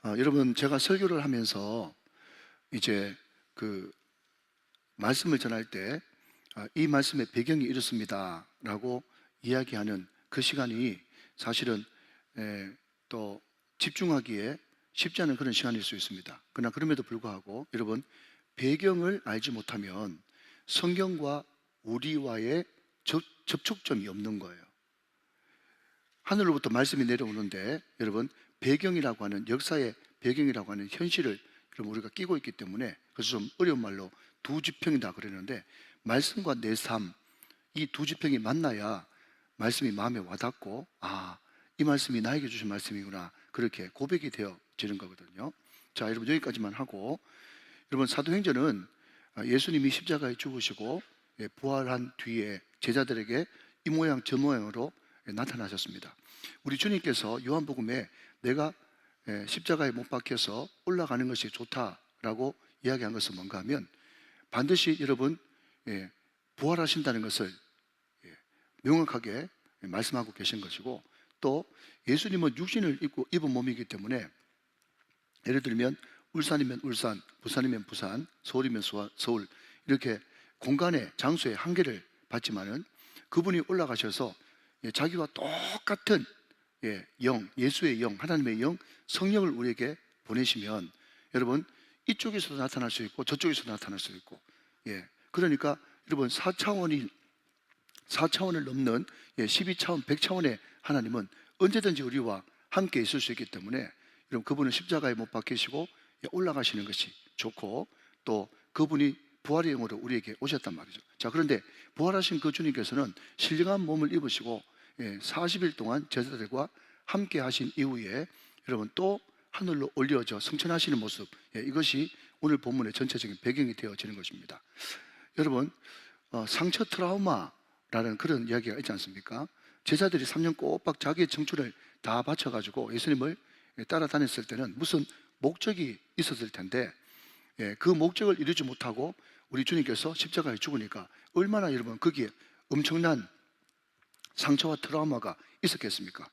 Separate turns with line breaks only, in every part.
여러분, 제가 설교를 하면서 이제 그 말씀을 전할 때 이 말씀의 배경이 이렇습니다 라고 이야기하는 그 시간이 사실은 또 집중하기에 쉽지 않은 그런 시간일 수 있습니다. 그러나 그럼에도 불구하고 여러분, 배경을 알지 못하면 성경과 우리와의 접촉점이 없는 거예요. 하늘로부터 말씀이 내려오는데 여러분, 배경이라고 하는, 역사의 배경이라고 하는 현실을 여러분 우리가 끼고 있기 때문에, 그래서 좀 어려운 말로 두 지평이다 그러는데, 말씀과 내 삶, 이 두 지평이 만나야 말씀이 마음에 와닿고, 이 말씀이 나에게 주신 말씀이구나, 그렇게 고백이 되어지는 거거든요. 자, 여러분, 여기까지만 하고, 여러분, 사도행전은 예수님이 십자가에 죽으시고 부활한 뒤에 제자들에게 이 모양 저 모양으로 나타나셨습니다. 우리 주님께서 요한복음에 내가 십자가에 못 박혀서 올라가는 것이 좋다라고 이야기한 것은 뭔가 하면, 반드시 여러분 부활하신다는 것을 명확하게 말씀하고 계신 것이고, 또 예수님은 육신을 입은 몸이기 때문에, 예를 들면 울산이면 울산, 부산이면 부산, 서울이면 서울, 이렇게 공간의, 장소의 한계를 받지만은 그분이 올라가셔서 자기와 똑같은 영, 예수의 영, 하나님의 영, 성령을 우리에게 보내시면 여러분, 이쪽에서도 나타날 수 있고 저쪽에서도 나타날 수 있고, 그러니까 여러분, 4차원을 넘는 12차원, 100차원의 하나님은 언제든지 우리와 함께 있을 수 있기 때문에, 여러분, 그분은 십자가에 못 박히시고 올라가시는 것이 좋고, 또 그분이 부활의 영으로 우리에게 오셨단 말이죠. 자, 그런데 부활하신 그 주님께서는 신령한 몸을 입으시고 40일 동안 제자들과 함께 하신 이후에 여러분 또 하늘로 올려져 승천하시는 모습, 이것이 오늘 본문의 전체적인 배경이 되어지는 것입니다. 여러분, 상처 트라우마라는 그런 이야기가 있지 않습니까? 제자들이 3년 꼬박 자기의 청춘을 다 바쳐가지고 예수님을 따라다녔을 때는 무슨 목적이 있었을 텐데, 그 목적을 이루지 못하고 우리 주님께서 십자가에 죽으니까 얼마나 여러분 거기에 엄청난 상처와 트라우마가 있었겠습니까?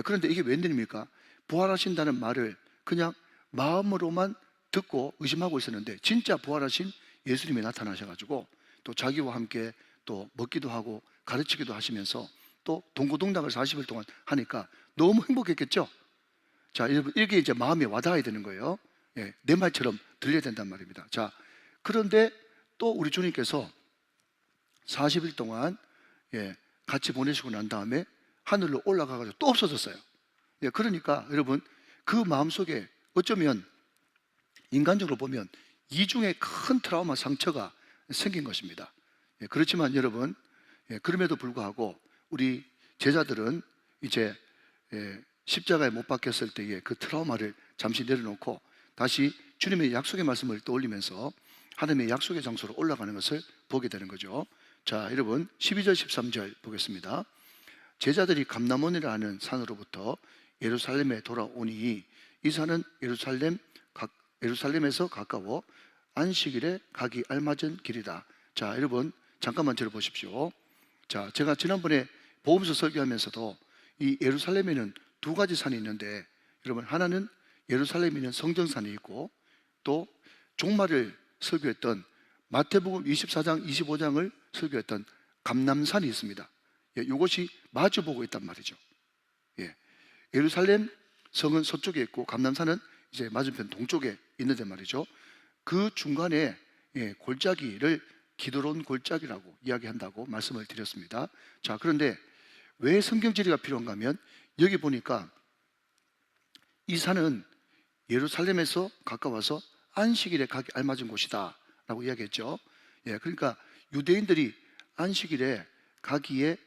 그런데 이게 웬일입니까? 부활하신다는 말을 그냥 마음으로만 듣고 의심하고 있었는데, 진짜 부활하신 예수님이 나타나셔가지고 또 자기와 함께 또 먹기도 하고 가르치기도 하시면서 또 동고동락을 40일 동안 하니까 너무 행복했겠죠? 자, 여러분, 이게 이제 마음에 와닿아야 되는 거예요. 내 말처럼 들려야 된단 말입니다. 자, 그런데 또 우리 주님께서 40일 동안 같이 보내시고 난 다음에 하늘로 올라가가지고 또 없어졌어요. 그러니까 여러분, 그 마음속에 어쩌면 인간적으로 보면 이중에 큰 트라우마, 상처가 생긴 것입니다. 그렇지만 여러분, 그럼에도 불구하고 우리 제자들은 이제 십자가에 못 박혔을 때의 그 트라우마를 잠시 내려놓고 다시 주님의 약속의 말씀을 떠올리면서 하나님의 약속의 장소로 올라가는 것을 보게 되는 거죠. 자, 여러분, 12절 13절 보겠습니다. 제자들이 감람원이라 하는 산으로부터 예루살렘에 돌아오니 이 산은 예루살렘에서 가까워 안식일에 가기 알맞은 길이다. 자, 여러분, 잠깐만 들어보십시오. 자, 제가 지난번에 복음서 설교하면서도 이 예루살렘에는 두 가지 산이 있는데, 여러분, 하나는 예루살렘에 있는 성전산이 있고, 또 종말을 설교했던 마태복음 24장 25장을 설교했던 감람산이 있습니다. 이것이 마주보고 있단 말이죠. 예루살렘 성은 서쪽에 있고 감람산은 이제 맞은편 동쪽에 있는데 말이죠. 그 중간에 골짜기를 기드론 골짜기라고 이야기한다고 말씀을 드렸습니다. 자, 그런데 왜 성경지리가 필요한가 하면, 여기 보니까 이 산은 예루살렘에서 가까워서 안식일에 가기 알맞은 곳이다 라고 이야기했죠. 그러니까 유대인들이 안식일에 가기에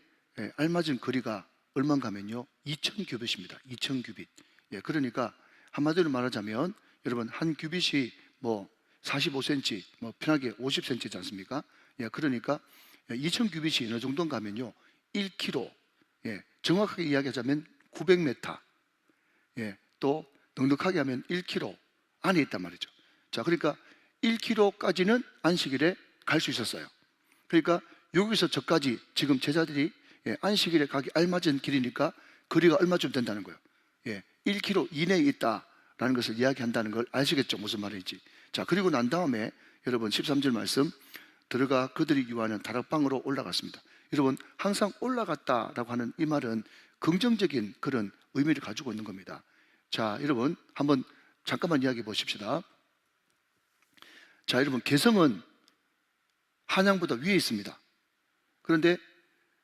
알맞은 거리가 얼마인가 하면요, 2000규빗입니다. 2000규빗. 그러니까 한마디로 말하자면 여러분, 한 규빗이 뭐 45cm, 뭐 편하게 50cm지 않습니까? 그러니까 2000규빗이 어느 정도인가 하면요, 1km, 정확하게 이야기하자면 900m, 또 넉넉하게 하면 1km 안에 있단 말이죠. 자, 그러니까 1km까지는 안식일에 갈 수 있었어요. 그러니까 여기서 저까지 지금 제자들이 안식일에 가기 알맞은 길이니까 거리가 얼마쯤 된다는 거예요. 1km 이내에 있다 라는 것을 이야기한다는 걸 아시겠죠? 무슨 말인지. 자, 그리고 난 다음에 여러분 13절 말씀, 들어가 그들이 유하는 다락방으로 올라갔습니다. 여러분, 항상 올라갔다라고 하는 이 말은 긍정적인 그런 의미를 가지고 있는 겁니다. 자, 여러분 한번 잠깐만 이야기해 보십시다. 자, 여러분, 개성은 한양보다 위에 있습니다. 그런데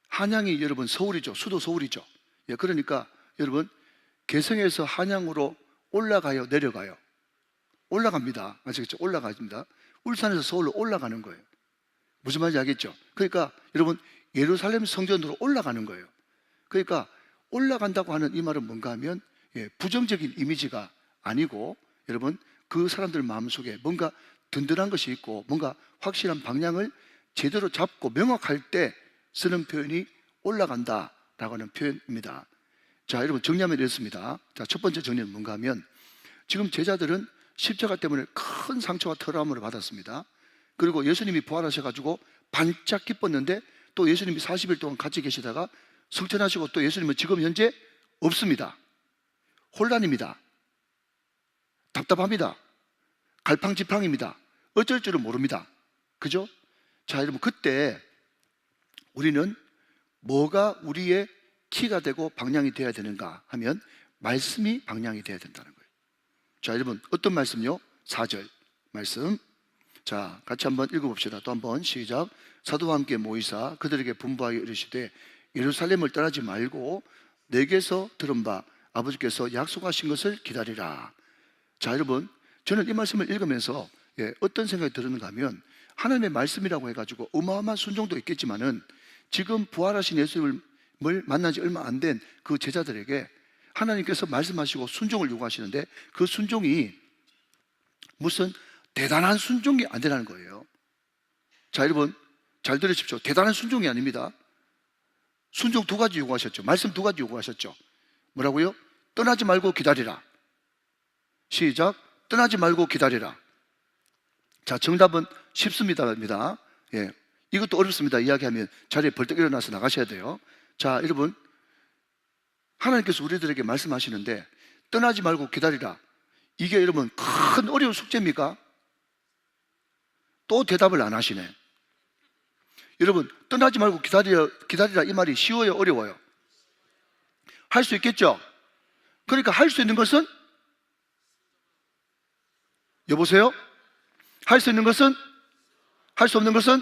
한양이 여러분 서울이죠. 수도 서울이죠. 예, 그러니까 여러분, 개성에서 한양으로 올라가요, 내려가요? 올라갑니다. 아시겠죠? 올라갑니다. 울산에서 서울로 올라가는 거예요. 무슨 말인지 알겠죠? 그러니까 여러분, 예루살렘 성전으로 올라가는 거예요. 그러니까 올라간다고 하는 이 말은 뭔가 하면 부정적인 이미지가 아니고, 여러분, 그 사람들 마음속에 뭔가 든든한 것이 있고 뭔가 확실한 방향을 제대로 잡고 명확할 때 쓰는 표현이 올라간다라고 하는 표현입니다. 자, 여러분, 정리하면 이렇습니다. 자, 첫 번째 정리는 뭔가 하면, 지금 제자들은 십자가 때문에 큰 상처와 트라우마를 받았습니다. 그리고 예수님이 부활하셔가지고 반짝 기뻤는데, 또 예수님이 40일 동안 같이 계시다가 승천하시고 또 예수님은 지금 현재 없습니다. 혼란입니다. 답답합니다. 갈팡지팡입니다. 어쩔 줄은 모릅니다. 그죠? 자, 여러분, 그때 우리는 뭐가 우리의 키가 되고 방향이 되어야 되는가 하면 말씀이 방향이 되어야 된다는 거예요. 자, 여러분, 어떤 말씀요? 4절 말씀. 자, 같이 한번 읽어봅시다. 또 한번 시작. 사도와 함께 모이사 그들에게 분부하여 이르시되 예루살렘을 떠나지 말고 내게서 들은 바 아버지께서 약속하신 것을 기다리라. 자, 여러분, 저는 이 말씀을 읽으면서 어떤 생각이 드는가 하면, 하나님의 말씀이라고 해가지고 어마어마한 순종도 있겠지만은 지금 부활하신 예수님을 만난 지 얼마 안 된 그 제자들에게 하나님께서 말씀하시고 순종을 요구하시는데, 그 순종이 무슨 대단한 순종이 안 되라는 거예요. 자, 여러분, 잘 들으십시오. 대단한 순종이 아닙니다. 순종 두 가지 요구하셨죠. 말씀 두 가지 요구하셨죠. 뭐라고요? 떠나지 말고 기다리라. 시작. 떠나지 말고 기다리라. 자, 정답은 쉽습니다. 예, 이것도 어렵습니다. 이야기하면 자리에 벌떡 일어나서 나가셔야 돼요. 자, 여러분, 하나님께서 우리들에게 말씀하시는데 떠나지 말고 기다리라. 이게 여러분 큰 어려운 숙제입니까? 또 대답을 안 하시네. 여러분, 떠나지 말고 기다리라 이 말이 쉬워요, 어려워요? 할 수 있겠죠? 그러니까 할 수 있는 것은, 여보세요? 할 수 있는 것은, 할 수 없는 것은.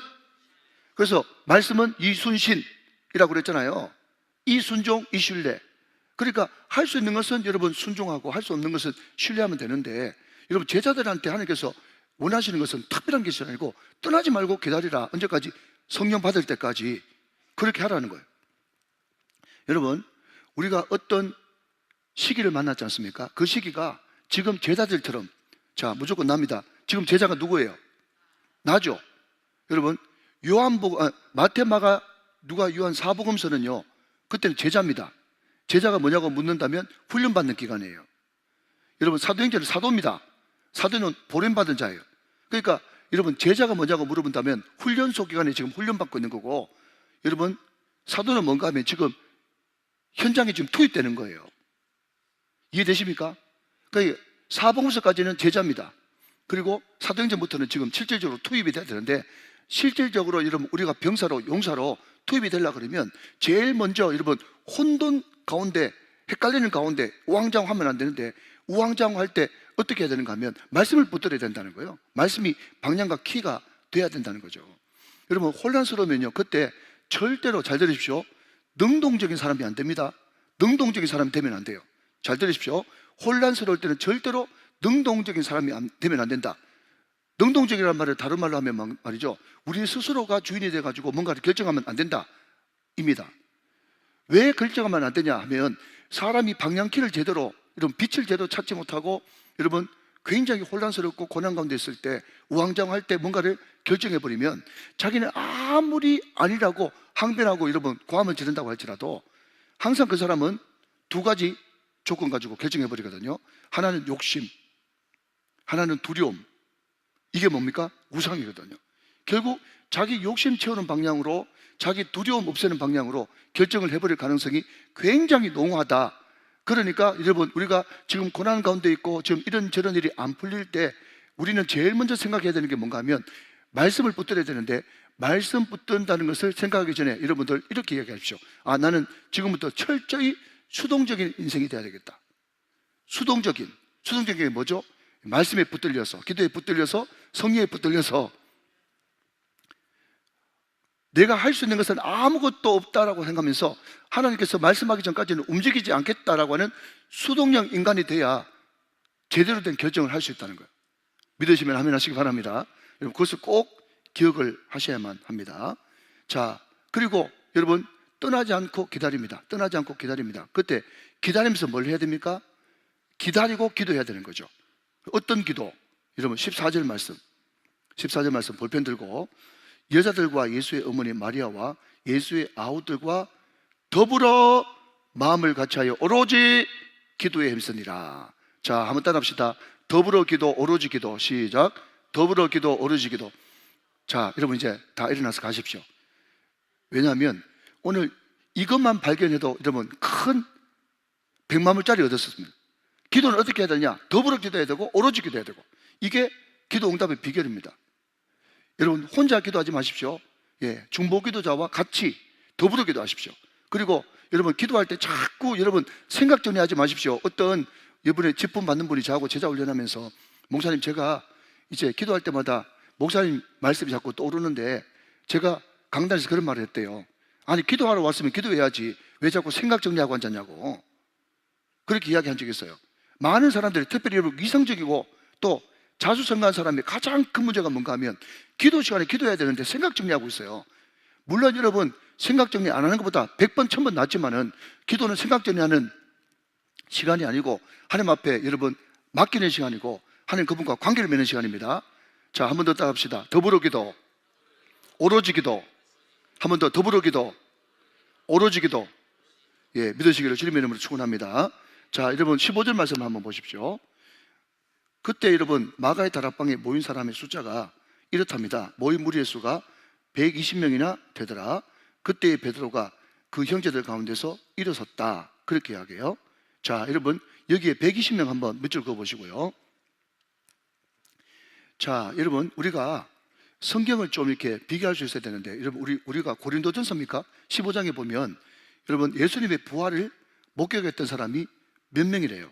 그래서 말씀은 이순신이라고 그랬잖아요. 이순종, 이신뢰. 그러니까 할 수 있는 것은 여러분 순종하고 할 수 없는 것은 신뢰하면 되는데, 여러분, 제자들한테 하나님께서 원하시는 것은 특별한 것이 아니고 떠나지 말고 기다리라. 언제까지? 성령 받을 때까지 그렇게 하라는 거예요. 여러분, 우리가 어떤 시기를 만났지 않습니까? 그 시기가 지금 제자들처럼, 자, 무조건 납니다. 지금 제자가 누구예요? 나죠. 여러분, 마태, 마가, 누가, 요한 사복음서는요, 그때는 제자입니다. 제자가 뭐냐고 묻는다면 훈련받는 기간이에요. 여러분, 사도행전은 사도입니다. 사도는 보냄받은 자예요. 그러니까 여러분, 제자가 뭐냐고 물어본다면 훈련소 기간에 지금 훈련받고 있는 거고, 여러분, 사도는 뭔가 하면 지금 현장에 지금 투입되는 거예요. 이해되십니까? 그러니까 사복음서까지는 제자입니다. 그리고 사도행전부터는 지금 실질적으로 투입이 돼야 되는데, 실질적으로 여러분 우리가 병사로, 용사로 투입이 되려고 그러면 제일 먼저 여러분 혼돈 가운데, 헷갈리는 가운데 우왕좌왕하면 안 되는데, 우왕좌왕할 때 어떻게 해야 되는가 하면 말씀을 붙들어야 된다는 거예요. 말씀이 방향과 키가 돼야 된다는 거죠. 여러분, 혼란스러우면요, 그때 절대로, 잘 들으십시오, 능동적인 사람이 안 됩니다. 능동적인 사람이 되면 안 돼요. 잘 들으십시오. 혼란스러울 때는 절대로 능동적인 사람이 되면 안 된다. 능동적이라는 말을 다른 말로 하면 말이죠, 우리 스스로가 주인이 돼가지고 뭔가를 결정하면 안 된다 입니다. 왜 결정하면 안 되냐 하면, 사람이 방향키를 제대로, 이런 빛을 제대로 찾지 못하고 여러분 굉장히 혼란스럽고 고난 가운데 있을 때, 우왕좌왕할 때 뭔가를 결정해버리면 자기는 아무리 아니라고 항변하고 여러분 고함을 지른다고 할지라도 항상 그 사람은 두 가지 조건 가지고 결정해버리거든요. 하나는 욕심, 하나는 두려움. 이게 뭡니까? 우상이거든요. 결국 자기 욕심 채우는 방향으로, 자기 두려움 없애는 방향으로 결정을 해버릴 가능성이 굉장히 농후하다. 그러니까 여러분, 우리가 지금 고난 가운데 있고 지금 이런저런 일이 안 풀릴 때 우리는 제일 먼저 생각해야 되는 게 뭔가 하면 말씀을 붙들어야 되는데, 말씀 붙든다는 것을 생각하기 전에 여러분들 이렇게 이야기하십시오. 나는 지금부터 철저히 수동적인 인생이 돼야 되겠다. 수동적인 게 뭐죠? 말씀에 붙들려서, 기도에 붙들려서, 성령에 붙들려서 내가 할 수 있는 것은 아무것도 없다라고 생각하면서 하나님께서 말씀하기 전까지는 움직이지 않겠다라고 하는 수동형 인간이 돼야 제대로 된 결정을 할 수 있다는 거예요. 믿으시면 아멘 하시기 바랍니다. 여러분, 그것을 꼭 기억을 하셔야만 합니다. 자, 그리고 여러분, 떠나지 않고 기다립니다. 떠나지 않고 기다립니다. 그때 기다리면서 뭘 해야 됩니까? 기다리고 기도해야 되는 거죠. 어떤 기도? 여러분, 14절 말씀 볼펜 들고, 여자들과 예수의 어머니 마리아와 예수의 아우들과 더불어 마음을 같이하여 오로지 기도에 힘쓰니라. 자, 한번 따라합시다. 더불어 기도, 오로지 기도. 시작. 더불어 기도, 오로지 기도. 자, 여러분 이제 다 일어나서 가십시오. 왜냐하면 오늘 이것만 발견해도 여러분 큰 100만불짜리 얻었습니다. 기도는 어떻게 해야 되냐? 더불어 기도해야 되고 오로지 기도해야 되고, 이게 기도 응답의 비결입니다. 여러분, 혼자 기도하지 마십시오. 중보 기도자와 같이 더불어 기도하십시오. 그리고 여러분, 기도할 때 자꾸 여러분 생각 정리하지 마십시오. 어떤 이번에 직분 받는 분이 저하고 제자 훈련하면서, 목사님, 제가 이제 기도할 때마다 목사님 말씀이 자꾸 떠오르는데, 제가 강단에서 그런 말을 했대요. 아니, 기도하러 왔으면 기도해야지 왜 자꾸 생각 정리하고 앉았냐고, 그렇게 이야기한 적이 있어요. 많은 사람들이, 특별히 여러분 이성적이고 또 자수성가한 사람이 가장 큰 문제가 뭔가 하면 기도 시간에 기도해야 되는데 생각 정리하고 있어요. 물론 여러분, 생각 정리 안 하는 것보다 100번 1000번 낫지만은 기도는 생각 정리하는 시간이 아니고 하나님 앞에 여러분 맡기는 시간이고, 하나님 그분과 관계를 맺는 시간입니다. 자, 한 번 더 따라합시다. 더불어 기도, 오로지 기도. 한 번 더, 더불어 기도, 오로지 기도. 믿으시기를 주님의 이름으로 축원합니다. 자, 여러분 15절 말씀 한번 보십시오. 그때 여러분 마가의 다락방에 모인 사람의 숫자가 이렇답니다. 모인 무리의 수가 120명이나 되더라. 그때 베드로가 그 형제들 가운데서 일어섰다. 그렇게 이야기해요. 자, 여러분 여기에 120명 한번 밑줄 그어 보시고요. 자, 여러분 우리가 성경을 좀 이렇게 비교할 수 있어야 되는데, 여러분 우리가 고린도전서입니까? 15장에 보면 여러분 예수님의 부활을 목격했던 사람이 몇 명이래요?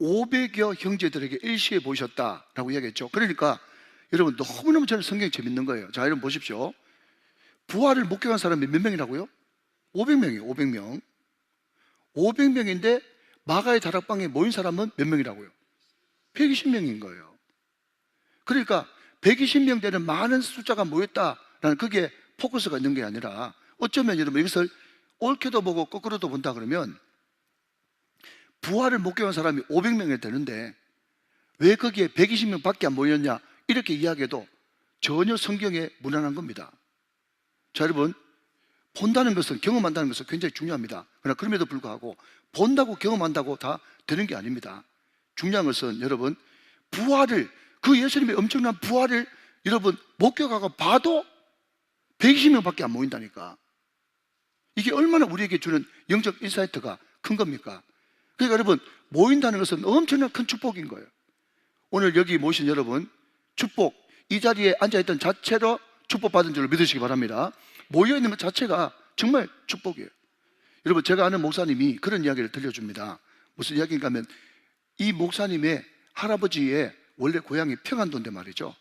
500여 형제들에게 일시에 보이셨다라고 이야기했죠. 그러니까 여러분 너무너무 저는 성경이 재밌는 거예요. 자, 여러분 보십시오. 부활을 목격한 사람이 몇 명이라고요? 500명이에요. 500명. 500명인데 마가의 다락방에 모인 사람은 몇 명이라고요? 120명인 거예요. 그러니까 120명 되는 많은 숫자가 모였다라는, 그게 포커스가 있는 게 아니라, 어쩌면 여러분 이것을 옳게도 보고 거꾸로도 본다 그러면 부활을 목격한 사람이 500명이 되는데 왜 거기에 120명 밖에 안 모였냐, 이렇게 이야기해도 전혀 성경에 무난한 겁니다. 자, 여러분 본다는 것은, 경험한다는 것은 굉장히 중요합니다. 그러나 그럼에도 불구하고 본다고 경험한다고 다 되는 게 아닙니다. 중요한 것은 여러분 부활을, 그 예수님의 엄청난 부활을 여러분 목격하고 봐도 120명 밖에 안 모인다니까. 이게 얼마나 우리에게 주는 영적 인사이트가 큰 겁니까? 그러니까 여러분 모인다는 것은 엄청난 큰 축복인 거예요. 오늘 여기 모신 여러분 축복, 이 자리에 앉아있던 자체로 축복받은 줄로 믿으시기 바랍니다. 모여있는 것 자체가 정말 축복이에요. 여러분 제가 아는 목사님이 그런 이야기를 들려줍니다. 무슨 이야기인가 하면, 이 목사님의 할아버지의 원래 고향이 평안도인데 말이죠.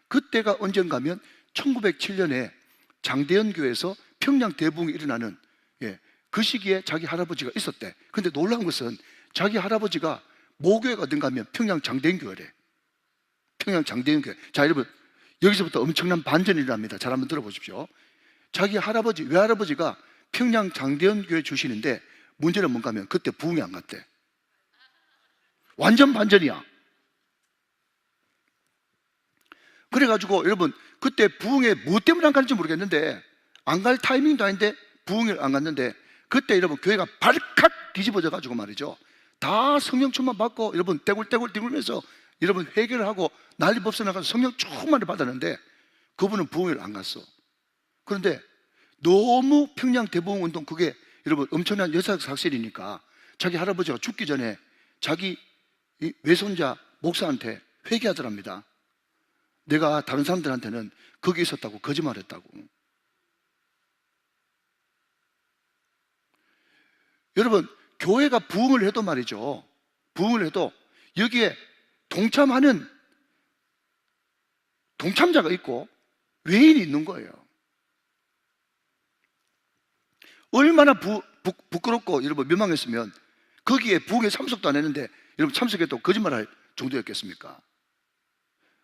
그때가 언젠가면 1907년에 장대현 교회에서 평양 대붕이 일어나는 그 시기에 자기 할아버지가 있었대. 근데 놀라운 것은 자기 할아버지가 모교회가 어딘가 하면 평양 장대현 교회래. 평양 장대현 교회. 자, 여러분 여기서부터 엄청난 반전이 일어납니다. 잘 한번 들어보십시오. 자기 할아버지, 외할아버지가 평양 장대현 교회 출신인데 문제는 뭔가 하면 그때 부흥이 안 갔대. 완전 반전이야. 그래가지고 여러분 그때 부흥에 뭐 때문에 안 갔는지 모르겠는데, 안 갈 타이밍도 아닌데 부흥을 안 갔는데, 그때 여러분 교회가 발칵 뒤집어져 가지고 말이죠, 다 성령 충만 받고 여러분 떼굴떼굴 뛰면서 여러분 회개를 하고 난리 법석 나가서 성령 충만을 받았는데 그분은 부흥을 안 갔어. 그런데 너무 평양 대부흥 운동, 그게 여러분 엄청난 역사적 사실이니까 자기 할아버지가 죽기 전에 자기 이 외손자 목사한테 회개하더랍니다. 내가 다른 사람들한테는 거기 있었다고 거짓말했다고. 여러분, 교회가 부흥을 해도 말이죠, 부흥을 해도 여기에 동참하는 동참자가 있고 외인이 있는 거예요. 얼마나 부끄럽고 여러분 민망했으면 거기에 부흥에 참석도 안 했는데 여러분 참석해도 거짓말할 정도였겠습니까?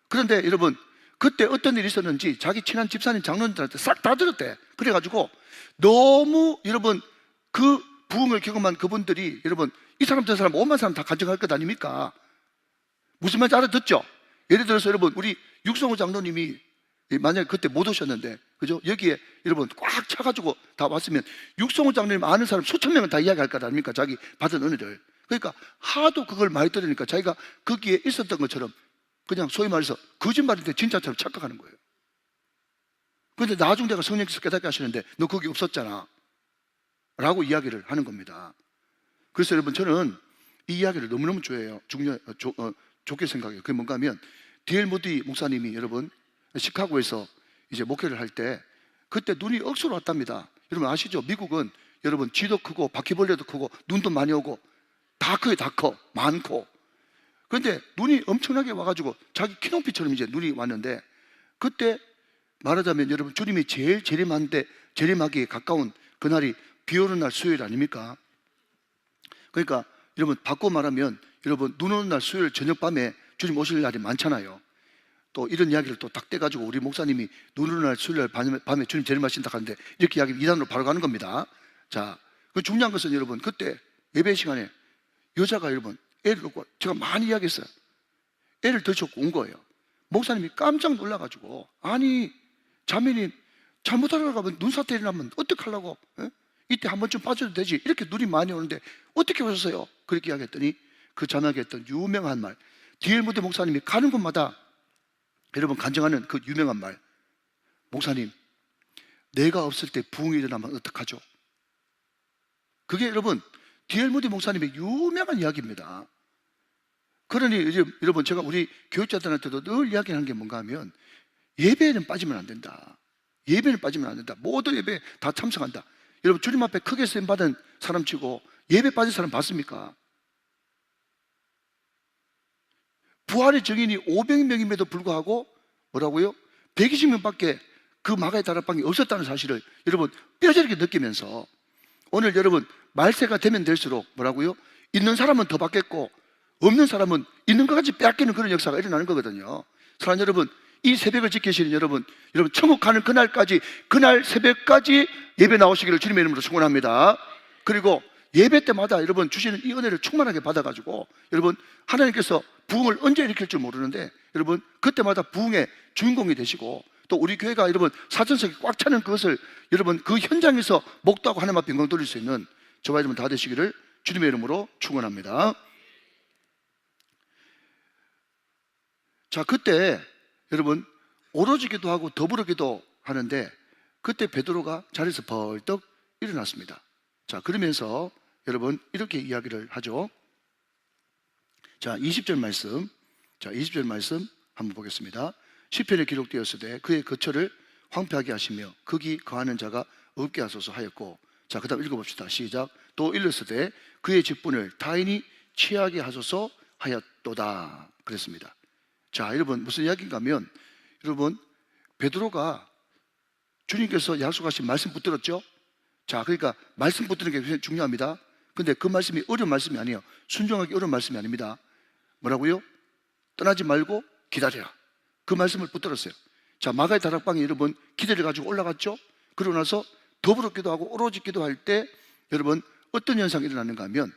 그런데 여러분, 그때 어떤 일이 있었는지 자기 친한 집사님 장로님들한테 싹 다 들었대. 그래가지고 너무 여러분 그 부흥을 경험한 그분들이 여러분 이 사람 저 사람 5만 사람 다 간증할 것 아닙니까? 무슨 말인지 알아듣죠? 예를 들어서 여러분 우리 육성호 장로님이 만약에 그때 못 오셨는데 그죠? 여기에 여러분 꽉 차가지고 다 왔으면 육성호 장로님 아는 사람 수천 명은 다 이야기할 것 아닙니까? 자기 받은 은혜를. 그러니까 하도 그걸 많이 들으니까 자기가 거기에 있었던 것처럼 그냥 소위 말해서 거짓말인데 진짜처럼 착각하는 거예요. 그런데 나중 내가 성령께서 깨닫게 하시는데 너 거기 없었잖아 라고 이야기를 하는 겁니다. 그래서 여러분 저는 이 이야기를 너무너무 좋게 생각해요. 그게 뭔가 하면 D.L. 모디 목사님이 여러분 시카고에서 이제 목회를 할 때 그때 눈이 억수로 왔답니다. 여러분 아시죠? 미국은 여러분 쥐도 크고 바퀴벌레도 크고 눈도 많이 오고 다 커요. 다 커. 많고. 그런데 눈이 엄청나게 와가지고 자기 키높이처럼 이제 눈이 왔는데 그때 말하자면 여러분 주님이 제일 재림하기에 가까운 그날이 비 오는 날 수요일 아닙니까? 그러니까 여러분 바꿔 말하면 여러분 눈 오는 날 수요일 저녁 밤에 주님 오실 날이 많잖아요. 또 이런 이야기를 또 딱 떼가지고 우리 목사님이 눈 오는 날 수요일 밤에 주님 재림하신다 하는데 이렇게 이야기 2단으로 바로 가는 겁니다. 자, 그 중요한 것은 여러분 그때 예배 시간에 여자가 여러분 애를 놓고 제가 많이 이야기했어요. 애를 들쳐고 온 거예요. 목사님이 깜짝 놀라가지고 아니 자매님 잘못하려고 가면 눈사태 일어나면 어떡하려고 이때 한 번쯤 빠져도 되지 이렇게 눈이 많이 오는데 어떻게 오셨어요? 그렇게 이야기했더니 그 자매가 했던 유명한 말 D.L. 모디 목사님이 가는 곳마다 여러분 간증하는 그 유명한 말 목사님 내가 없을 때 부흥이 일어나면 어떡하죠? 그게 여러분 D.L. 모디 목사님의 유명한 이야기입니다. 그러니 이제 여러분 제가 우리 교육자들한테도 늘 이야기하는 게 뭔가 하면 예배에는 빠지면 안 된다. 예배는 빠지면 안 된다. 모든 예배에 다 참석한다. 여러분 주님 앞에 크게 쓰임 받은 사람 치고 예배 빠진 사람 봤습니까? 부활의 증인이 500명임에도 불구하고 뭐라고요? 120명밖에 그 마가의 다락방이 없었다는 사실을 여러분 뼈저리게 느끼면서 오늘 여러분 말세가 되면 될수록 뭐라고요? 있는 사람은 더 받겠고 없는 사람은 있는 것까지 빼앗기는 그런 역사가 일어나는 거거든요. 사랑하는 여러분, 이 새벽을 지키시는 여러분 천국 가는 그날까지 그날 새벽까지 예배 나오시기를 주님의 이름으로 축원합니다. 그리고 예배 때마다 여러분 주시는 이 은혜를 충만하게 받아가지고 여러분 하나님께서 부흥을 언제 일으킬 줄 모르는데 여러분 그때마다 부흥의 주인공이 되시고 또 우리 교회가 여러분 사천석이 꽉 차는 그것을 여러분 그 현장에서 목도하고 하나님 앞에 영광 돌릴 수 있는 저와 여러분 다 되시기를 주님의 이름으로 축원합니다. 자, 그때 여러분 오로지 기도하고 더불어 기도하는데 그때 베드로가 자리에서 벌떡 일어났습니다. 자, 그러면서 여러분 이렇게 이야기를 하죠. 자, 20절 말씀. 자, 20절 말씀 한번 보겠습니다. 시편에 기록되었으되 그의 거처를 황폐하게 하시며 거기 거하는 자가 없게 하소서 하였고, 자, 그 다음 읽어봅시다. 시작. 또 일렀으되 그의 직분을 타인이 취하게 하소서 하였도다 그랬습니다. 자, 여러분 무슨 이야기인가 하면 여러분 베드로가 주님께서 약속하신 말씀 붙들었죠. 자, 그러니까 말씀 붙드는 게 굉장히 중요합니다. 근데 그 말씀이 어려운 말씀이 아니에요. 순종하기 어려운 말씀이 아닙니다. 뭐라고요? 떠나지 말고 기다려라. 그 말씀을 붙들었어요. 자, 마가의 다락방에 여러분 기대를 가지고 올라갔죠. 그러고 나서 더불어 기도하고 오로지 기도할 때 여러분 어떤 현상이 일어났는가 하면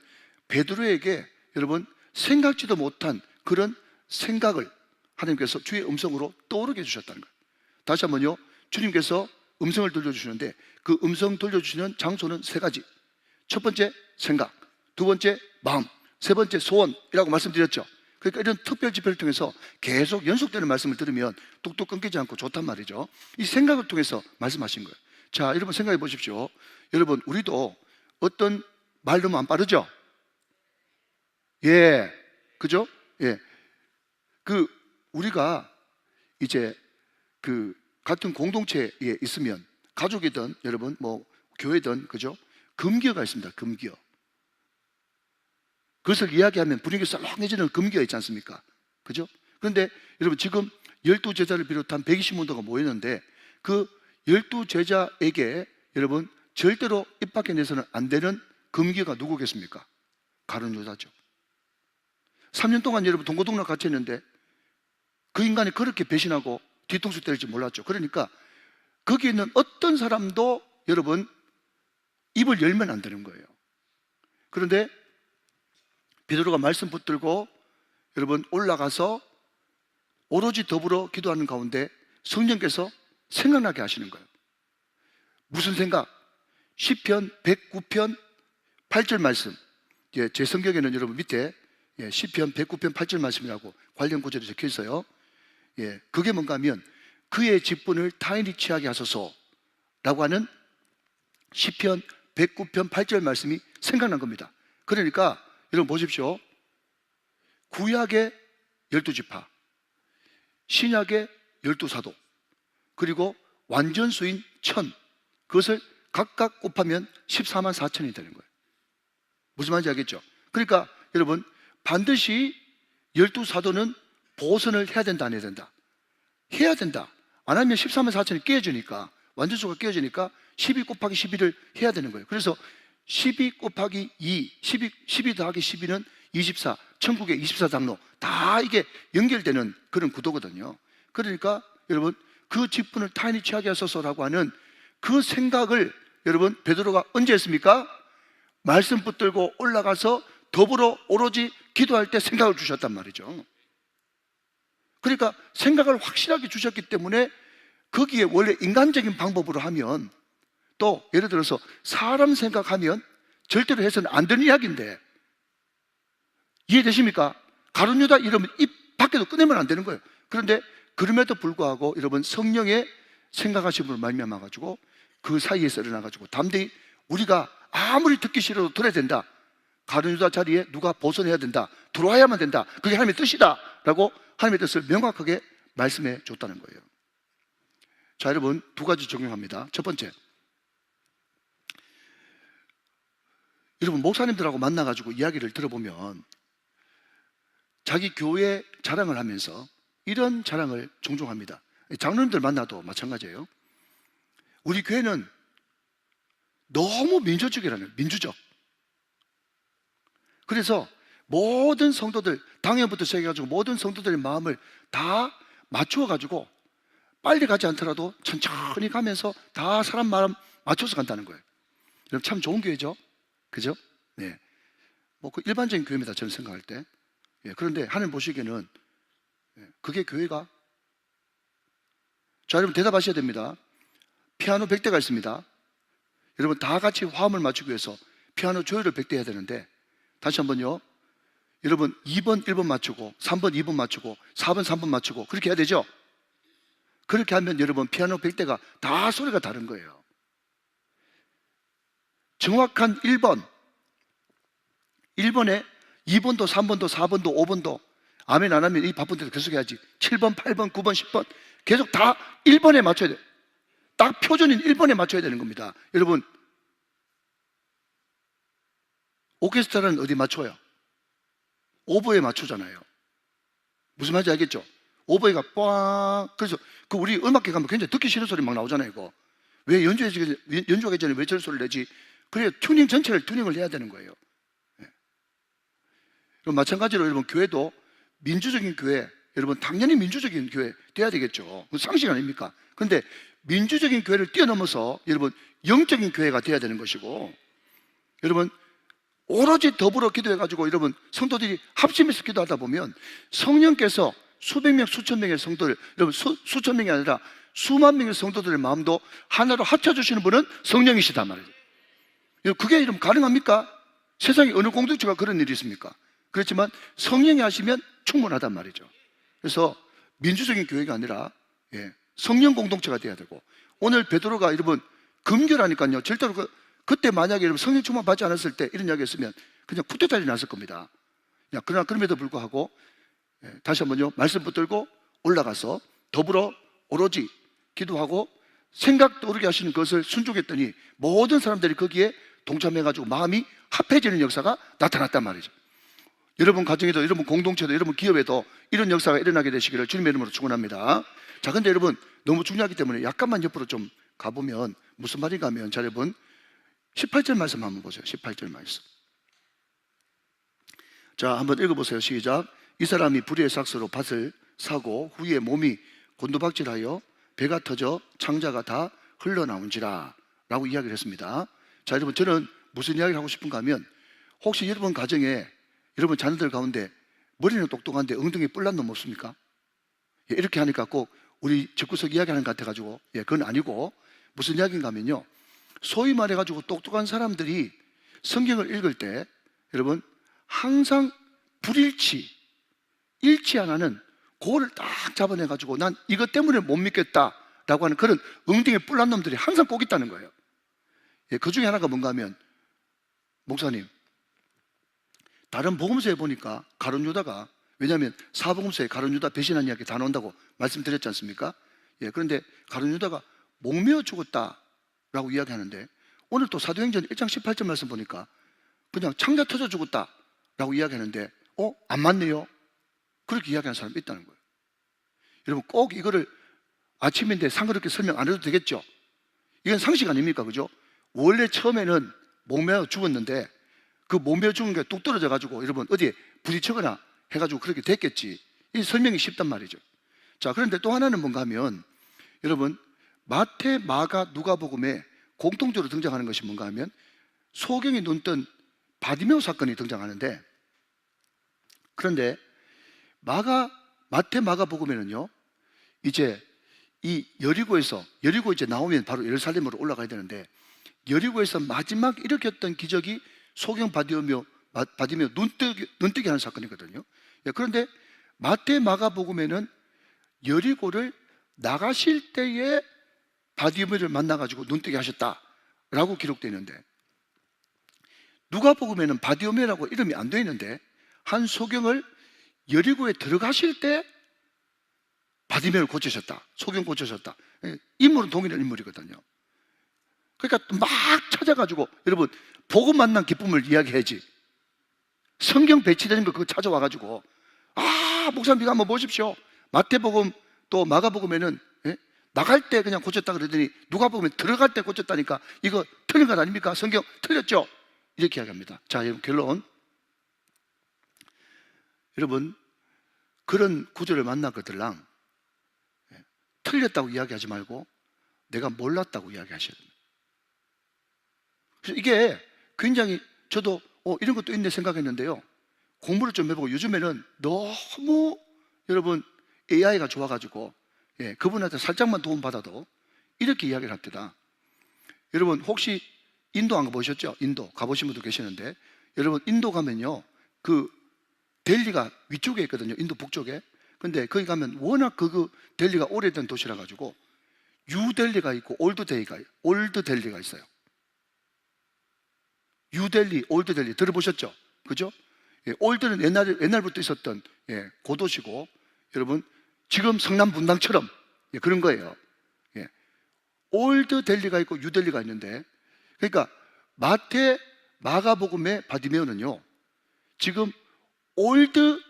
베드로에게 여러분 생각지도 못한 그런 생각을 하나님께서 주의 음성으로 떠오르게 해주셨다는 거예요. 다시 한번요. 주님께서 음성을 들려주시는데 그 음성 들려주시는 장소는 세 가지. 첫 번째 생각, 두 번째 마음, 세 번째 소원이라고 말씀드렸죠. 그러니까 이런 특별 집회를 통해서 계속 연속되는 말씀을 들으면 뚝뚝 끊기지 않고 좋단 말이죠. 이 생각을 통해서 말씀하신 거예요. 자, 여러분 생각해 보십시오. 여러분 우리도 어떤 말 너무 안 빠르죠? 예, 그죠? 예, 그 우리가 이제 그 같은 공동체에 있으면 가족이든 여러분 뭐 교회든 그죠? 금기어가 있습니다. 금기어. 그것을 이야기하면 분위기 썰렁해지는 금기어 있지 않습니까? 그죠? 그런데 여러분 지금 12제자를 비롯한 120문도가 모였는데 그 12제자에게 여러분 절대로 입 밖에내서는 안 되는 금기어가 누구겠습니까? 가룟 유다죠. 3년 동안 여러분 동고동락 같이 했는데 그 인간이 그렇게 배신하고 뒤통수 때릴지 몰랐죠. 그러니까 거기 있는 어떤 사람도 여러분 입을 열면 안 되는 거예요. 그런데 베드로가 말씀 붙들고 여러분 올라가서 오로지 더불어 기도하는 가운데 성령께서 생각나게 하시는 거예요. 무슨 생각? 시편 109편 8절 말씀. 제 성경에는 여러분 밑에 시편 109편 8절 말씀이라고 관련 구절이 적혀 있어요. 그게 뭔가 하면 그의 직분을 타인이 취하게 하소서라고 하는 시편 109편 8절 말씀이 생각난 겁니다. 그러니까 여러분 보십시오. 구약의 12지파, 신약의 12사도, 그리고 완전수인 1000, 그것을 각각 곱하면 14만 4천이 되는 거예요. 무슨 말인지 알겠죠? 그러니까 여러분 반드시 12사도는 보선을 해야 된다 안 해야 된다? 해야 된다. 안 하면 14만 4천이 깨어지니까, 완전수가 깨어지니까 12 곱하기 12를 해야 되는 거예요. 그래서 12 곱하기 2, 12 더하기 12는 24, 천국의 24장로 다 이게 연결되는 그런 구도거든요. 그러니까 여러분 그 직분을 타인이 취하게 하소서라고 하는 그 생각을 여러분 베드로가 언제 했습니까? 말씀 붙들고 올라가서 더불어 오로지 기도할 때 생각을 주셨단 말이죠. 그러니까 생각을 확실하게 주셨기 때문에 거기에 원래 인간적인 방법으로 하면 또 예를 들어서 사람 생각하면 절대로 해서는 안 되는 이야기인데 이해되십니까? 가룟 유다 이러면 입 밖에도 꺼내면 안 되는 거예요. 그런데 그럼에도 불구하고 여러분 성령의 생각하심으로 말미암아 가지고 그 사이에서 일어나 가지고 담대히 우리가 아무리 듣기 싫어도 들어야 된다. 가룟 유다 자리에 누가 보선해야 된다. 들어와야만 된다. 그게 하나님의 뜻이다 라고 하나님의 뜻을 명확하게 말씀해 줬다는 거예요. 자, 여러분 두 가지 적용합니다. 첫 번째, 여러분 목사님들하고 만나가지고 이야기를 들어보면 자기 교회 자랑을 하면서 이런 자랑을 종종 합니다. 장로님들 만나도 마찬가지예요. 우리 교회는 너무 민주적이라는, 민주적. 그래서 모든 성도들, 당연부터 시작해가지고 모든 성도들의 마음을 다 맞추어가지고 빨리 가지 않더라도 천천히 가면서 다 사람 마음 맞춰서 간다는 거예요. 여러분 참 좋은 교회죠? 그죠? 네. 뭐 그 일반적인 교회입니다. 저는 생각할 때. 그런데 하나님 보시기에는 그게 교회가? 자, 여러분 대답하셔야 됩니다. 피아노 100대가 있습니다. 여러분 다 같이 화음을 맞추기 위해서 피아노 조율을 100대 해야 되는데 다시 한번요. 여러분 2번 1번 맞추고 3번 2번 맞추고 4번 3번 맞추고 그렇게 해야 되죠? 그렇게 하면 여러분 피아노 100대가 다 소리가 다른 거예요. 정확한 1번에 2번도 3번도 4번도 5번도 아멘 안 하면 이 바쁜 데서 계속 해야지. 7번 8번 9번 10번 계속 다 1번에 맞춰야 돼요. 딱 표준인 1번에 맞춰야 되는 겁니다. 여러분 오케스트라는 어디 맞춰요? 오보에 맞추잖아요. 무슨 말인지 알겠죠? 오보에가 꽝. 그래서 그 우리 음악회 가면 굉장히 듣기 싫은 소리 막 나오잖아요. 이거 왜 연주하기 전에 왜 저런 소리를 내지? 그래야 튜닝 전체를 튜닝을 해야 되는 거예요. 마찬가지로 여러분 교회도 민주적인 교회, 여러분 당연히 민주적인 교회 돼야 되겠죠. 그 상식 아닙니까? 그런데 민주적인 교회를 뛰어넘어서 여러분 영적인 교회가 돼야 되는 것이고, 여러분 오로지 더불어 기도해가지고 여러분 성도들이 합심해서 기도하다 보면 성령께서 수백 명 수천 명의 성도들, 여러분 수천 명이 아니라 수만 명의 성도들의 마음도 하나로 합쳐주시는 분은 성령이시단 말이에요. 그게 여러분 가능합니까? 세상에 어느 공동체가 그런 일이 있습니까? 그렇지만 성령이 하시면 충분하단 말이죠. 그래서 민주적인 교회가 아니라 성령 공동체가 돼야 되고, 오늘 베드로가 여러분 금결하니까요 절대로 그때 만약에 여러분 성령 충만 받지 않았을 때 이런 이야기 했으면 그냥 쿠데타이 났을 겁니다. 그러나 그럼에도 불구하고 다시 한번요, 말씀 붙들고 올라가서 더불어 오로지 기도하고 생각도 오르게 하시는 것을 순종했더니 모든 사람들이 거기에 동참해가지고 마음이 합해지는 역사가 나타났단 말이죠. 여러분 가정에도, 여러분 공동체도, 여러분 기업에도 이런 역사가 일어나게 되시기를 주님의 이름으로 축원합니다. 자, 근데 여러분 너무 중요하기 때문에 약간만 옆으로 좀 가보면 무슨 말인가 하면, 자, 여러분 18절 말씀 한번 보세요. 18절 말씀. 자, 한번 읽어보세요. 시작. 이 사람이 불의의 삭스로 밭을 사고 후에 몸이 곤두박질하여 배가 터져 창자가 다 흘러나온지라 라고 이야기를 했습니다. 자, 여러분 저는 무슨 이야기를 하고 싶은가 하면, 혹시 여러분 가정에 여러분 자녀들 가운데 머리는 똑똑한데 엉덩이 뿔난 놈 없습니까? 이렇게 하니까 꼭 우리 집구석 이야기하는 것 같아가지고, 그건 아니고 무슨 이야기인가 하면요, 소위 말해가지고 똑똑한 사람들이 성경을 읽을 때 여러분 항상 불일치, 일치 하나는 그거를 딱 잡아내가지고 난 이것 때문에 못 믿겠다라고 하는 그런 엉덩이 뿔난 놈들이 항상 꼭 있다는 거예요. 그 중에 하나가 뭔가 하면, 목사님, 다른 복음서에 보니까 가룟 유다가, 왜냐하면 사복음서에 가룟 유다 배신한 이야기 다 나온다고 말씀드렸지 않습니까? 그런데 가룟 유다가 목매어 죽었다라고 이야기하는데, 오늘 또 사도행전 1장 18절 말씀 보니까 그냥 창자 터져 죽었다라고 이야기하는데, 안 맞네요. 그렇게 이야기하는 사람이 있다는 거예요. 여러분 꼭 이거를 아침인데 상그럽게 설명 안 해도 되겠죠? 이건 상식 아닙니까? 그죠? 원래 처음에는 목매어 죽었는데 그 목매어 죽은 게 뚝 떨어져 가지고 여러분 어디에 부딪히거나 해가지고 그렇게 됐겠지. 이 설명이 쉽단 말이죠. 자, 그런데 또 하나는 뭔가 하면, 여러분 마태, 마가, 누가복음에 공통적으로 등장하는 것이 뭔가 하면 소경이 눈뜬 바디메오 사건이 등장하는데, 그런데 마태, 마가복음에는요, 이제 이 여리고 이제 나오면 바로 예루살렘으로 올라가야 되는데, 여리고에서 마지막 일으켰던 기적이 소경 바디메오 눈뜨게 하는 사건이거든요. 그런데 마태, 마가복음에는 여리고를 나가실 때에 바디메오를 만나가지고 눈뜨게 하셨다라고 기록되어 있는데, 누가복음에는 바디메오라고 이름이 안 되어 있는데 한 소경을 여리고에 들어가실 때 바디메오를 고치셨다, 소경 고치셨다. 인물은 동일한 인물이거든요. 그러니까 막 찾아가지고, 여러분 복음 만난 기쁨을 이야기해야지, 성경 배치되는 거 그거 찾아와가지고, 목사님 이거 한번 보십시오. 마태복음 또 마가복음에는 나갈 때 그냥 고쳤다 그러더니 누가복음에 들어갈 때 고쳤다니까 이거 틀린 것 아닙니까? 성경 틀렸죠? 이렇게 이야기합니다. 자, 여러분 결론, 여러분 그런 구절을 만나거들랑 틀렸다고 이야기하지 말고 내가 몰랐다고 이야기하셔야 됩니다. 그래서 이게 굉장히, 저도 이런 것도 있네 생각했는데요, 공부를 좀 해보고 요즘에는 너무 여러분 AI가 좋아가지고 그분한테 살짝만 도움받아도 이렇게 이야기를 합니다. 여러분 혹시 인도 안 가보셨죠? 인도 가보신 분도 계시는데, 여러분 인도 가면요, 그 델리가 위쪽에 있거든요, 인도 북쪽에. 근데 거기 가면 워낙 그 델리가 오래된 도시라 가지고 뉴델리가 있고 올드 델리가 있어요. 뉴델리, 올드 델리 들어보셨죠? 그죠? 올드는 옛날부터 있었던 고도시고, 여러분 지금 성남 분당처럼 그런 거예요. 올드 델리가 있고 뉴델리가 있는데, 그러니까 마태, 마가복음의 바디메오는요, 지금 올드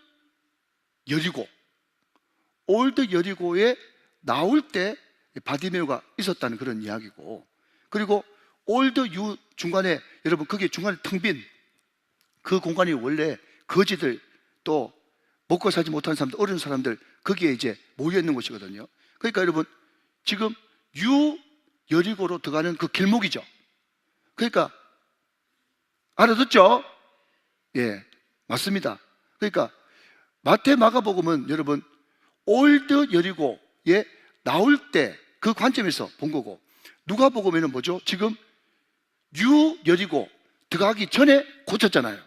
여리고에 나올 때 바디메오가 있었다는 그런 이야기고, 그리고 올드 유 중간에, 여러분 거기 중간에 텅 빈 그 공간이 원래 거지들, 또 먹고 살지 못하는 사람들, 어려운 사람들 거기에 이제 모여 있는 곳이거든요. 그러니까 여러분 지금 유 여리고로 들어가는 그 길목이죠. 그러니까 알아듣죠? 맞습니다. 그러니까 마태, 마가복음은 여러분 올드 여리고에 나올 때 그 관점에서 본 거고, 누가복음에는 뭐죠? 지금 뉴 여리고 들어가기 전에 고쳤잖아요.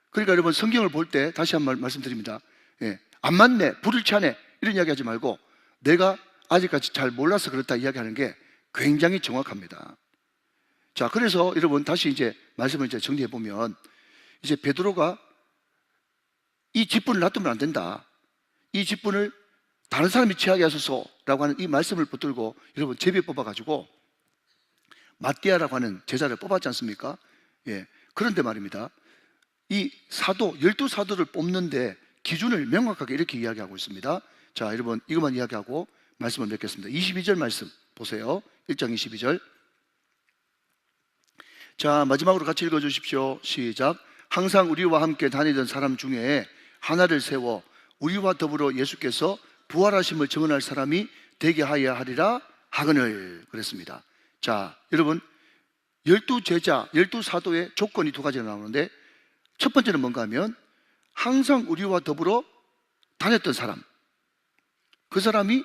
그러니까 여러분 성경을 볼 때 다시 한번 말씀드립니다. 안 맞네, 불일치하네 이런 이야기 하지 말고 내가 아직까지 잘 몰라서 그렇다 이야기하는 게 굉장히 정확합니다. 자, 그래서 여러분 다시 이제 말씀을 이제 정리해 보면, 이제 베드로가 이 직분을 놔두면 안 된다, 이 직분을 다른 사람이 취하게 하소서라고 하는 이 말씀을 붙들고 여러분 제비에 뽑아가지고 마띠아라고 하는 제자를 뽑았지 않습니까? 예. 그런데 말입니다, 이 사도, 12사도를 뽑는데 기준을 명확하게 이렇게 이야기하고 있습니다. 자, 여러분 이것만 이야기하고 말씀을 맺겠습니다. 22절 말씀 보세요. 1장 22절. 자, 마지막으로 같이 읽어주십시오. 시작. 항상 우리와 함께 다니던 사람 중에 하나를 세워 우리와 더불어 예수께서 부활하심을 증언할 사람이 되게 하여야 하리라 하거늘. 그랬습니다. 자, 여러분 12제자, 12사도의 조건이 두 가지가 나오는데, 첫 번째는 뭔가 하면 항상 우리와 더불어 다녔던 사람, 그 사람이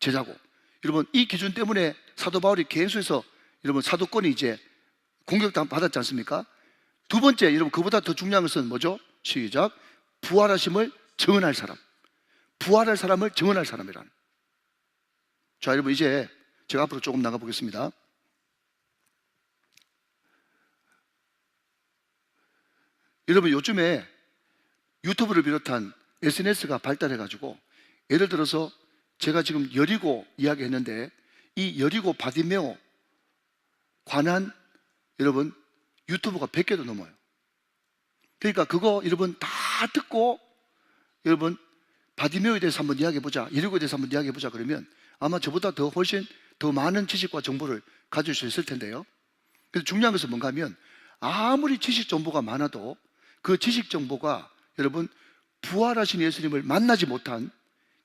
제자고, 여러분 이 기준 때문에 사도 바울이 개인수에서 여러분 사도권이 이제 공격받았지 않습니까? 두 번째, 여러분 그보다 더 중요한 것은 뭐죠? 시작. 부활하심을 증언할 사람, 부활할 사람을 증언할 사람이란. 자, 여러분 이제 제가 앞으로 조금 나가 보겠습니다. 여러분 요즘에 유튜브를 비롯한 SNS가 발달해가지고, 예를 들어서 제가 지금 여리고 이야기했는데 이 여리고 바디메오 관한 여러분 유튜브가 100개도 넘어요. 그러니까 그거 여러분 다 듣고 여러분 바디메오에 대해서 한번 이야기해보자, 여리고에 대해서 한번 이야기해보자 그러면 아마 저보다 더 훨씬 더 많은 지식과 정보를 가질 수 있을 텐데요. 그래서 중요한 것은 뭔가 하면 아무리 지식 정보가 많아도 그 지식 정보가 여러분 부활하신 예수님을 만나지 못한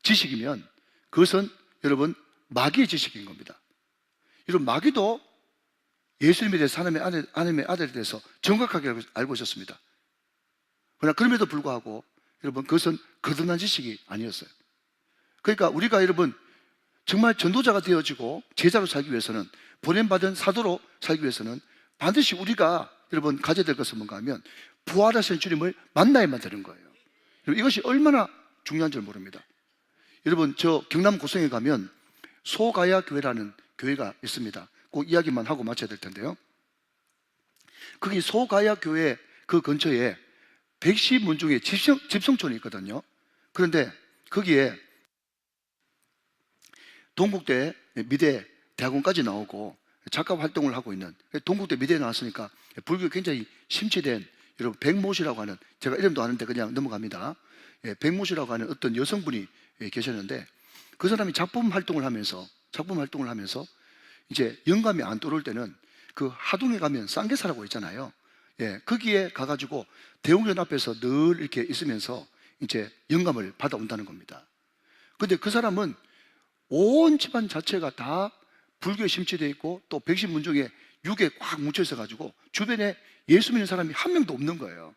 지식이면 그것은 여러분 마귀의 지식인 겁니다. 여러분 마귀도 예수님에 대해서 하나님의 아들에 대해서 정확하게 알고 있었습니다. 그러나 그럼에도 불구하고 여러분 그것은 거듭난 지식이 아니었어요. 그러니까 우리가 여러분 정말 전도자가 되어지고 제자로 살기 위해서는, 보냄받은 사도로 살기 위해서는 반드시 우리가 여러분 가져야 될 것은 뭔가 하면 부활하신 주님을 만나야만 되는 거예요. 여러분 이것이 얼마나 중요한 줄 모릅니다. 여러분 저 경남 고성에 가면 소가야 교회라는 교회가 있습니다. 그 이야기만 하고 마쳐야 될 텐데요, 거기 소가야 교회 그 근처에 백시문중에 집성촌이 있거든요. 그런데 거기에 동국대 미대 대학원까지 나오고 작가 활동을 하고 있는, 동국대 미대에 나왔으니까 불교에 굉장히 심취된 여러분 백모씨라고 하는, 제가 이름도 아는데 그냥 넘어갑니다. 백모씨라고 하는 어떤 여성분이 계셨는데, 그 사람이 작품 활동을 하면서 이제 영감이 안 떠오를 때는 그 하동에 가면 쌍계사라고 있잖아요. 거기에 가가지고 대웅전 앞에서 늘 이렇게 있으면서 이제 영감을 받아온다는 겁니다. 근데 그 사람은 온 집안 자체가 다 불교에 심취되어 있고 또 백신문중에 육에 꽉 뭉쳐 있어가지고 주변에 예수 믿는 사람이 한 명도 없는 거예요.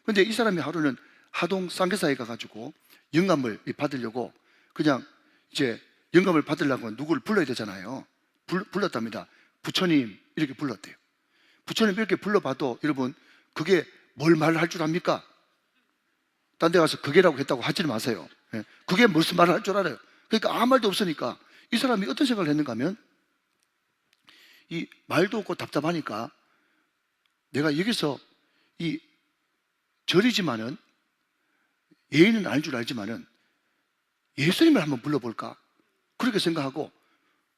근데 이 사람이 하루는 하동 쌍계사에 가가지고 영감을 받으려고 그냥 이제 영감을 받으려고 누구를 불러야 되잖아요. 불렀답니다. 부처님 이렇게 불렀대요. 부처님 이렇게 불러봐도 여러분 그게 뭘 말을 할 줄 압니까? 딴 데 가서 그게라고 했다고 하지 마세요. 그게 무슨 말을 할 줄 알아요? 그러니까 아무 말도 없으니까 이 사람이 어떤 생각을 했는가 하면, 이 말도 없고 답답하니까 내가 여기서 이 절이지만은 예의는 아닌 줄 알지만은 예수님을 한번 불러볼까, 그렇게 생각하고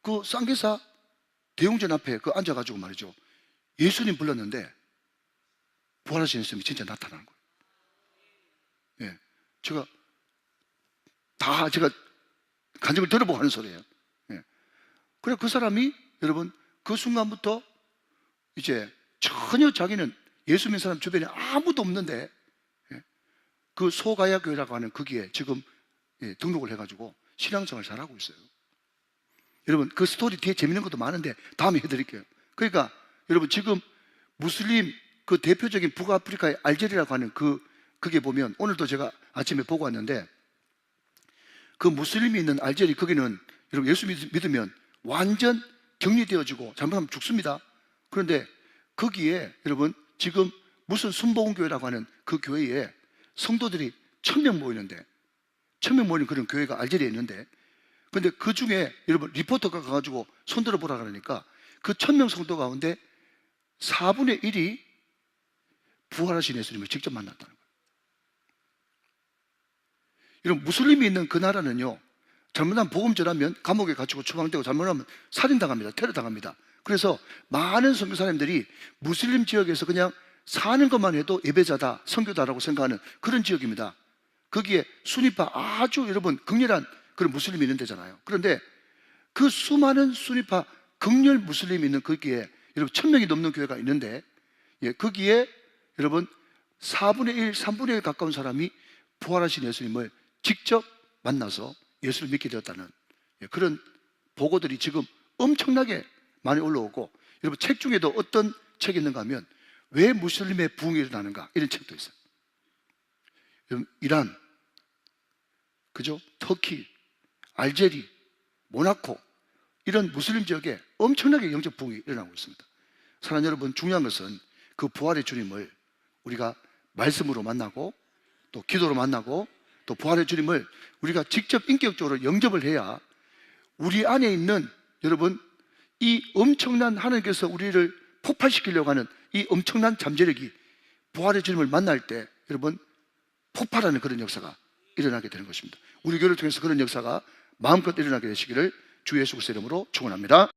그 쌍계사 대웅전 앞에 그 앉아가지고 말이죠, 예수님 불렀는데 부활하신 예수님이 진짜 나타나는 거예요. 제가 간증을 들어보고 하는 소리예요. 그래 그 사람이 여러분 그 순간부터 이제 전혀 자기는 예수 믿는 사람 주변에 아무도 없는데 그 소가야 교회라고 하는 거기에 지금 등록을 해가지고 신앙생활을 잘하고 있어요. 여러분 그 스토리 뒤에 재밌는 것도 많은데 다음에 해드릴게요. 그러니까 여러분 지금 무슬림 그 대표적인 북아프리카의 알제리라고 하는 그게 보면, 오늘도 제가 아침에 보고 왔는데 그 무슬림이 있는 알제리, 거기는 여러분 예수 믿으면 완전 격리되어지고 잘못하면 죽습니다. 그런데 거기에 여러분 지금 무슨 순복음교회라고 하는 그 교회에 성도들이 1000명 모이는데, 1000명 모이는 그런 교회가 알제리에 있는데, 근데 그 중에 여러분 리포터가 가가지고 손들어 보라 그러니까 그 1000명 성도 가운데 4분의 1이 부활하신 예수님을 직접 만났다는 거예요. 이런 무슬림이 있는 그 나라는요, 잘못하면 복음 전하면 감옥에 갇히고 추방되고, 잘못하면 살인당합니다. 테러당합니다. 그래서 많은 선교사님들이 무슬림 지역에서 그냥 사는 것만 해도 예배자다, 선교다라고 생각하는 그런 지역입니다. 거기에 순위파 아주 여러분 극렬한 그런 무슬림이 있는 데잖아요. 그런데 그 수많은 순위파 극렬 무슬림이 있는 거기에 여러분 1000명이 넘는 교회가 있는데, 거기에 여러분 4분의 1, 3분의 1 가까운 사람이 부활하신 예수님을 직접 만나서 예수를 믿게 되었다는 그런 보고들이 지금 엄청나게 많이 올라오고, 여러분 책 중에도 어떤 책이 있는가 하면 왜 무슬림의 부흥이 일어나는가, 이런 책도 있어요. 이란, 그죠? 터키, 알제리, 모나코, 이런 무슬림 지역에 엄청나게 영적 부흥이 일어나고 있습니다. 사랑하는 여러분, 중요한 것은 그 부활의 주님을 우리가 말씀으로 만나고, 또 기도로 만나고, 또 부활의 주님을 우리가 직접 인격적으로 영접을 해야 우리 안에 있는 여러분 이 엄청난 하나님께서 우리를 폭발시키려고 하는 이 엄청난 잠재력이 부활의 주님을 만날 때 여러분 폭발하는 그런 역사가 일어나게 되는 것입니다. 우리 교회를 통해서 그런 역사가 마음껏 일어나게 되시기를 주 예수 그리스도의 이름으로 축원합니다.